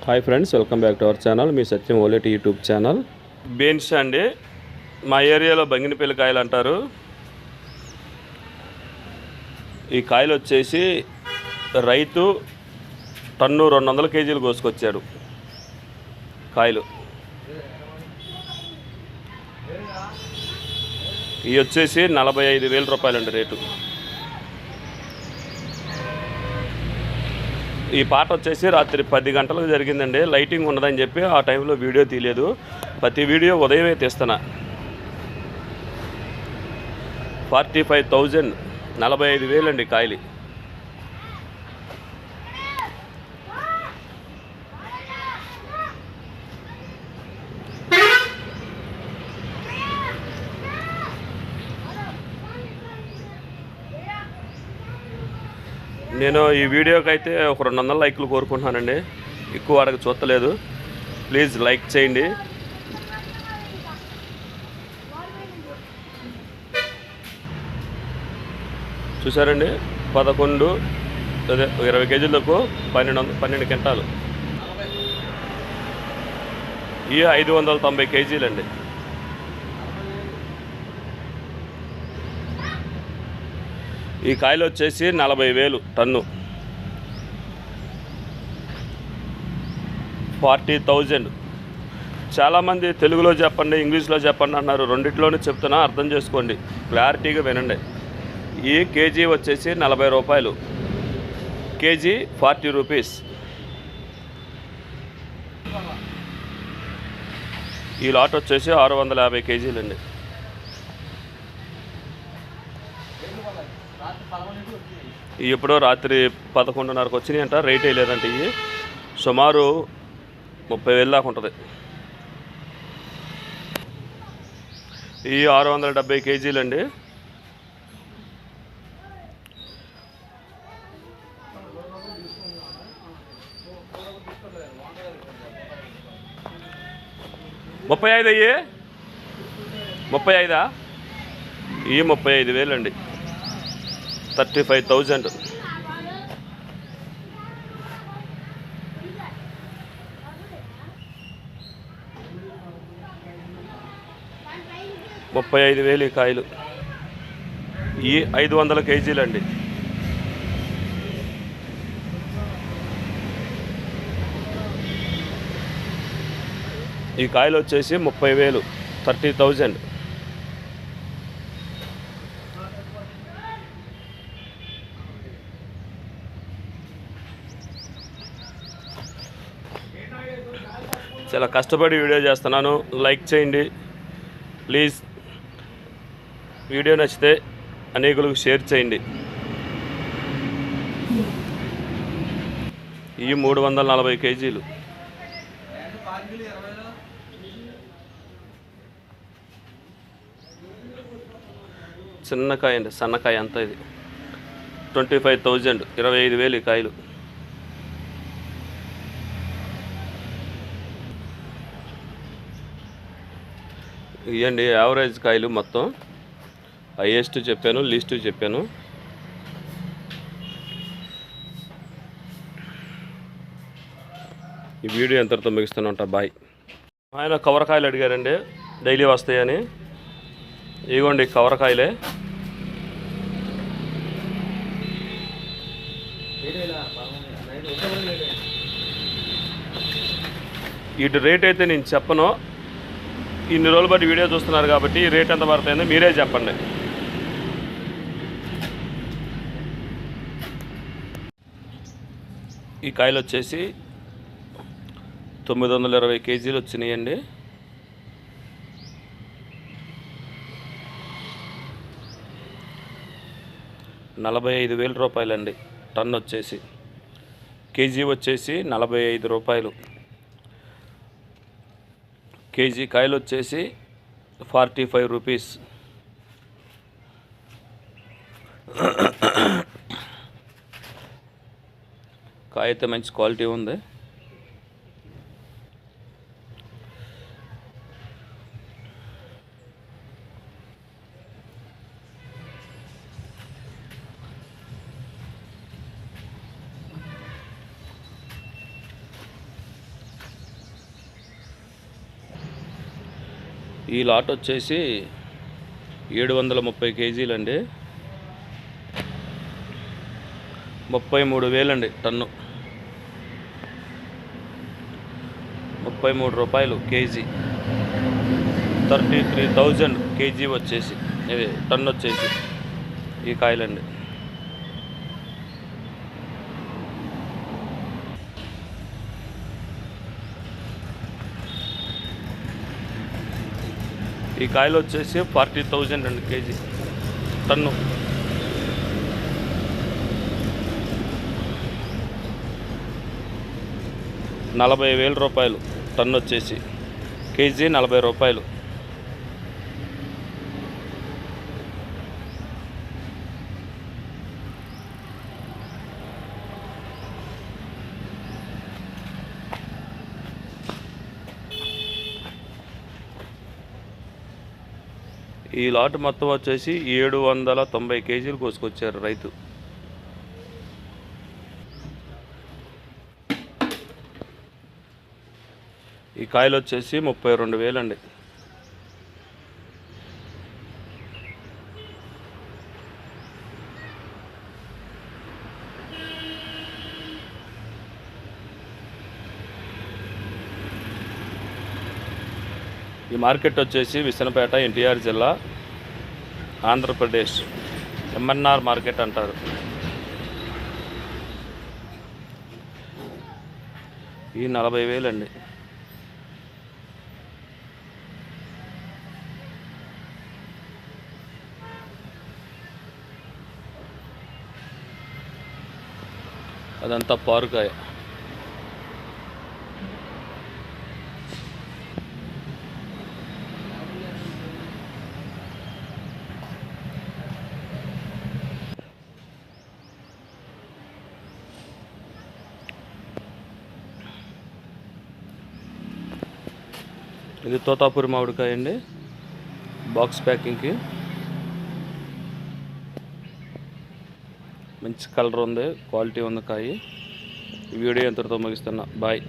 Hi friends, welcome back to our channel. Me Satyam Oleti YouTube channel. Beans అండి, మా ఏరియాలో బంగినపల్లి కాయలు అంటారు. ఈ కాయలు వచ్చేసి రైతు టన్ను 200 కేజీలు కోసుకొచ్చాడు. కాయలు ఇవి వచ్చేసి 45,000 రూపాయలండి రేటు. ఈ పాట వచ్చేసి రాత్రి 10 గంటలకు జరిగిందండి. లైటింగ్ ఉన్నదని చెప్పి ఆ టైంలో వీడియో తీయలేదు. ప్రతి వీడియో ఉదయమే తీస్తున్నా. 45,000, 45,000 అండి కాయలు. నేను ఈ వీడియోకి అయితే ఒక 200 లైక్లు కోరుకుంటున్నానండి. ఎక్కువ వాడికి చూస్తలేదు. ప్లీజ్ లైక్ చేయండి. చూసారండి, 20 కేజీలకు 12 క్వింటాలు. ఇవి 590 కేజీలండి. ఈ కాయలు వచ్చేసి 40,000 టన్ను. 40,000. చాలామంది తెలుగులో చెప్పండి, ఇంగ్లీష్లో చెప్పండి అన్నారు. రెండిట్లోనే చెప్తున్నా, అర్థం చేసుకోండి, క్లారిటీగా వినండి. ఈ కేజీ వచ్చేసి 40 రూపాయలు, కేజీ 40 రూపీస్. ఈ లాట్ వచ్చేసి 650 కేజీలండి. ఎప్పుడో రాత్రి 11:30కు వచ్చినాయి అంట. రేట్ వేయలేదంట. ఇవి సుమారు 30,000 దాకా ఉంటుంది. ఈ 670 కేజీలండి. ముప్పై 35 ఈ 35,000 అండి. 35,000. $35,000 ఈ కాయలు. ఈ 500 కేజీలండి. ఈ కాయలు వచ్చేసి 30,000, 30,000. చాలా కష్టపడి వీడియో చేస్తున్నాను. లైక్ చేయండి ప్లీజ్. వీడియో నచ్చితే అనేకులకు షేర్ చేయండి. ఇవి 340 కేజీలు. చిన్నకాయ అండి, సన్నకాయ అంతా. ఇది 25,000, 25,000 ఈ కాయలు. ఇవ్వండి యావరేజ్ కాయలు మొత్తం. హైయెస్ట్ చెప్పాను, లీస్ట్ చెప్పాను. ఈ వీడియో ఎంతటితో ముగిస్తానంట. బాయ్. ఆయన కవరకాయలు అడిగారండి, డైలీ వస్తాయని. ఇదిగోండి కవరకాయలే. వీటి రేట్ అయితే నేను చెప్పను. ఇన్ని రోజులు బట్టి వీడియో చూస్తున్నారు కాబట్టి రేట్ ఎంత పడుతుందో మీరే చెప్పండి. ఈ కాయలు వచ్చేసి 920 కేజీలు వచ్చినాయండి. $45,000 టన్ వచ్చేసి. కేజీ వచ్చేసి 45 రూపాయలు. కేజీ కాయలు వచ్చేసి 45 రూపీస్. కాయ అయితే మంచి క్వాలిటీ ఉంది. ఈ లాట్ వచ్చేసి 730 కేజీలండి, 33,000 అండి టన్ను, 33 రూపాయలు కేజీ, 33,000 కేజీ వచ్చేసి, ఇది టన్ను వచ్చేసి ఈ కాయలండి. ఈ కాయలు వచ్చేసి 40,000 అండి కేజీ, టన్ను. ₹40,000 టన్ను వచ్చేసి, కేజీ 40 రూపాయలు. ఈ లాట్ మొత్తం వచ్చేసి 790 కేజీలు కోసుకొచ్చారు రైతు. ఈ కాయలు వచ్చేసి 32,000 అండి. ఈ మార్కెట్ వచ్చేసి విసనపేట, ఎన్టీఆర్ జిల్లా, ఆంధ్రప్రదేశ్, ఎంఎన్ఆర్ మార్కెట్ అంటారు. ఈ 40,000 అండి. అదంతా పారుకాయ. ఇది తోతాపూరి మామిడికాయ అండి, బాక్స్ ప్యాకింగ్కి. మంచి కలర్ ఉంది, క్వాలిటీ ఉంది కాయ. ఈ వీడియో ఎంతటితో ముగిస్తున్నా. బాయ్.